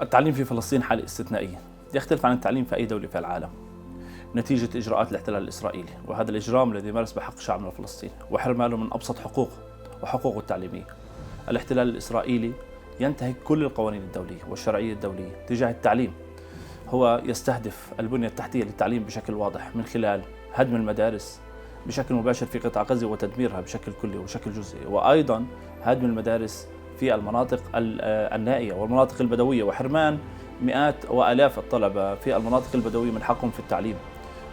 التعليم في فلسطين حالة استثنائية يختلف عن التعليم في أي دولة في العالم نتيجة إجراءات الاحتلال الإسرائيلي، وهذا الإجرام الذي مارس بحق شعبنا الفلسطيني وحرمانه من أبسط حقوقه التعليمية. الاحتلال الإسرائيلي ينتهك كل القوانين الدولية والشرعية الدولية تجاه التعليم. هو يستهدف البنية التحتية للتعليم بشكل واضح من خلال هدم المدارس بشكل مباشر في قطاع غزة وتدميرها بشكل كلي وبشكل جزئي، وأيضا هدم المدارس في المناطق النائية والمناطق البدوية وحرمان مئات وآلاف الطلبة في المناطق البدوية من حقهم في التعليم،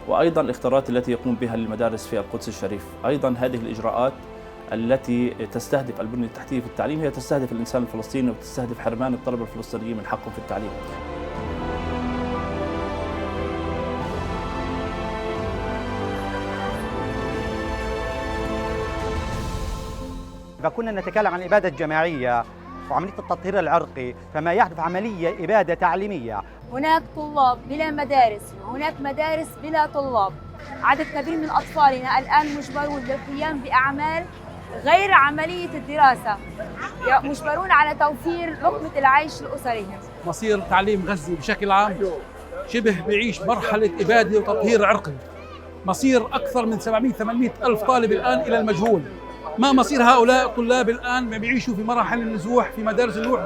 وأيضا الاختيارات التي يقوم بها للمدارس في القدس الشريف. أيضا هذه الإجراءات التي تستهدف البنية التحتية في التعليم هي تستهدف الإنسان الفلسطيني وتستهدف حرمان الطلبة الفلسطينيين من حقهم في التعليم. إذا كنا نتكلم عن الإبادة الجماعية وعملية التطهير العرقي، فما يحدث عملية إبادة تعليمية. هناك طلاب بلا مدارس وهناك مدارس بلا طلاب. عدد كبير من أطفالنا الآن مجبرون للقيام بأعمال غير عملية الدراسة، مجبرون على توفير لقمة العيش لأسرهم. مصير تعليم غزة بشكل عام شبه بيعيش مرحلة إبادة وتطهير عرقي. مصير أكثر من 700-800 ألف طالب الآن إلى المجهول. ما مصير هؤلاء الطلاب الآن ما بيعيشوا في مراحل النزوح في مدارس النوح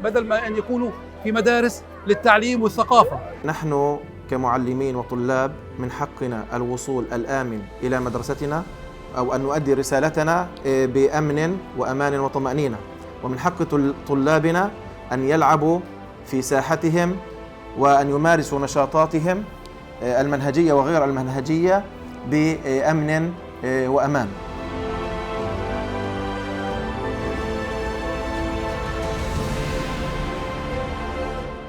بدل ما أن يكونوا في مدارس للتعليم والثقافة. نحن كمعلمين وطلاب من حقنا الوصول الآمن إلى مدرستنا أو أن نؤدي رسالتنا بأمن وأمان وطمأنينة، ومن حق طلابنا أن يلعبوا في ساحتهم وأن يمارسوا نشاطاتهم المنهجية وغير المنهجية بأمن وأمان.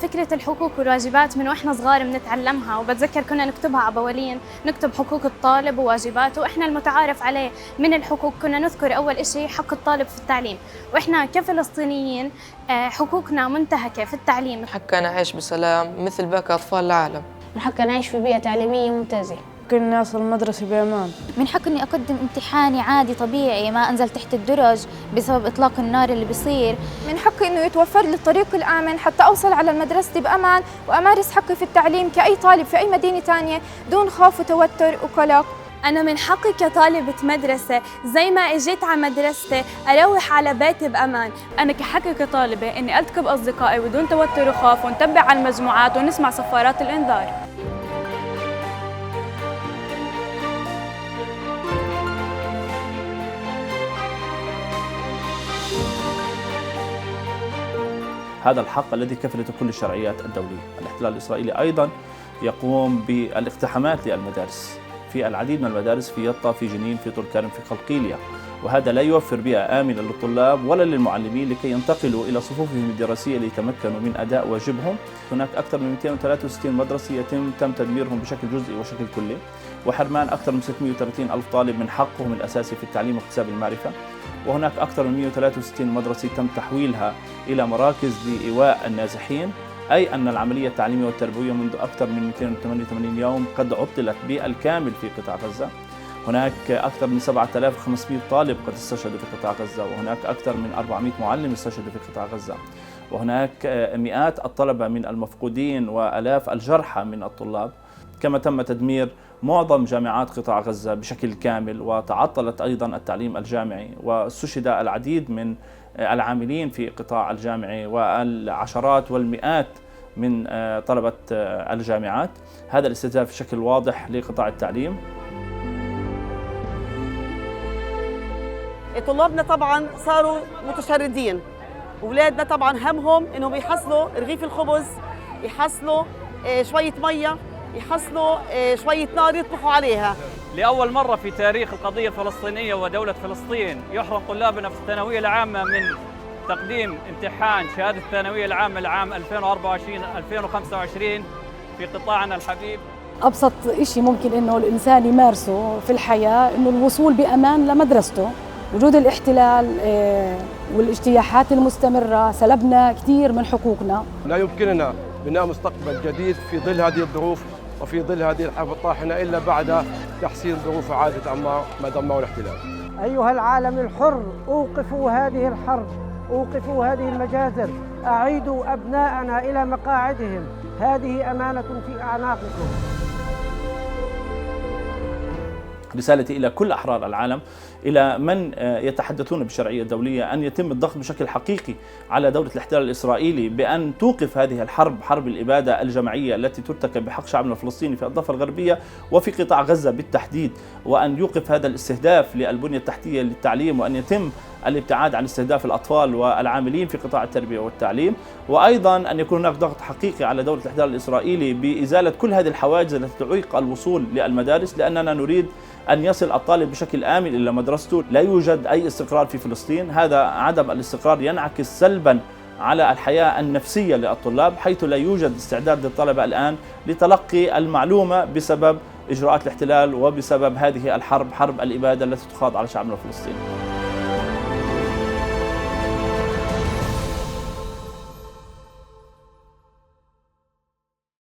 فكرة الحقوق والواجبات من واحنا صغار بنتعلمها، وبتذكر كنا نكتبها على بوالين، نكتب حقوق الطالب وواجباته. واحنا المتعارف عليه من الحقوق كنا نذكر أول إشي حق الطالب في التعليم، واحنا كفلسطينيين حقوقنا منتهكة في التعليم. حقنا نعيش بسلام مثل باقي أطفال العالم. من حقنا نعيش في بيئة تعليمية ممتازة. كنا أصل المدرسة بأمان. من حق إني أقدم امتحاني عادي طبيعي، ما أنزل تحت الدرج بسبب إطلاق النار اللي بيصير. من حقي إنه يتوفر لي الطريق الآمن حتى أوصل على مدرستي بأمان وأمارس حقي في التعليم كأي طالب في أي مدينة تانية دون خوف وتوتر وقلق. أنا من حقي كطالبة مدرسة زي ما إجيت على مدرستي أروح على بيتي بأمان. أنا كحقي كطالبة إني ألتقي بأصدقائي بدون توتر وخوف، ونتبع على المجموعات ونسمع صفارات الإنذار. هذا الحق الذي كفلته كل الشرعيات الدولية. الاحتلال الإسرائيلي أيضا يقوم بالاقتحامات للمدارس في العديد من المدارس في يطا، في جنين، في طول كرم، في قلقيلية، وهذا لا يوفر بيئة آمنة للطلاب ولا للمعلمين لكي ينتقلوا إلى صفوفهم الدراسية ليتمكنوا من أداء واجبهم. هناك أكثر من 263 مدرسة تم تدميرهم بشكل جزئي وشكل كلي، وحرمان أكثر من 630 ألف طالب من حقهم الأساسي في التعليم واكتساب المعرفة. وهناك أكثر من 163 مدرسة تم تحويلها إلى مراكز لإيواء النازحين، أي أن العملية التعليمية والتربوية منذ أكثر من 288 يوم قد عطلت بالكامل في قطاع غزة. هناك أكثر من 7500 طالب قد استشهدوا في قطاع غزة، وهناك أكثر من 400 معلم استشهدوا في قطاع غزة، وهناك مئات الطلبة من المفقودين وآلاف الجرحى من الطلاب. كما تم تدمير معظم جامعات قطاع غزة بشكل كامل، وتعطلت أيضا التعليم الجامعي، واستشهد العديد من العاملين في قطاع الجامعي والعشرات والمئات من طلبة الجامعات. هذا الاستهداف بشكل واضح لقطاع التعليم. طلابنا طبعا صاروا متشردين، أولادنا طبعا همهم إنهم يحصلوا رغيف الخبز، يحصلوا شوية مية، يحصلوا شوية نار يطبخوا عليها. لأول مرة في تاريخ القضية الفلسطينية ودولة فلسطين يحرم طلابنا في الثانوية العامة من تقديم امتحان شهادة الثانوية العامة لعام 2024-2025 في قطاعنا الحبيب. أبسط شيء ممكن إنه الإنسان يمارسه في الحياة إنه الوصول بأمان لمدرسته. وجود الاحتلال والاجتياحات المستمرة سلبنا كثير من حقوقنا. لا يمكننا بناء مستقبل جديد في ظل هذه الظروف وفي ظل هذه الحرب الطاحنة إلا بعد تحسين ظروف إعادة أعمار ما دمره الاحتلال. أيها العالم الحر، أوقفوا هذه الحرب، أوقفوا هذه المجازر، أعيدوا أبناءنا إلى مقاعدهم، هذه أمانة في أعناقكم. رسالتي إلى كل أحرار العالم، إلى من يتحدثون بالشرعية الدولية، أن يتم الضغط بشكل حقيقي على دولة الاحتلال الإسرائيلي بأن توقف هذه الحرب، حرب الإبادة الجماعية التي ترتكب بحق شعبنا الفلسطيني في الضفة الغربية وفي قطاع غزة بالتحديد، وأن يوقف هذا الاستهداف للبنية التحتية للتعليم، وأن يتم الابتعاد عن استهداف الأطفال والعاملين في قطاع التربية والتعليم، وأيضا أن يكون هناك ضغط حقيقي على دولة الاحتلال الإسرائيلي بإزالة كل هذه الحواجز التي تعيق الوصول للمدارس، لأننا نريد أن يصل الطالب بشكل آمن إلى مدرسته. لا يوجد أي استقرار في فلسطين، هذا عدم الاستقرار ينعكس سلبا على الحياة النفسية للطلاب، حيث لا يوجد استعداد للطلبة الآن لتلقي المعلومة بسبب إجراءات الاحتلال وبسبب هذه الحرب، حرب الإبادة التي تخاض على شعبنا الفلسطيني.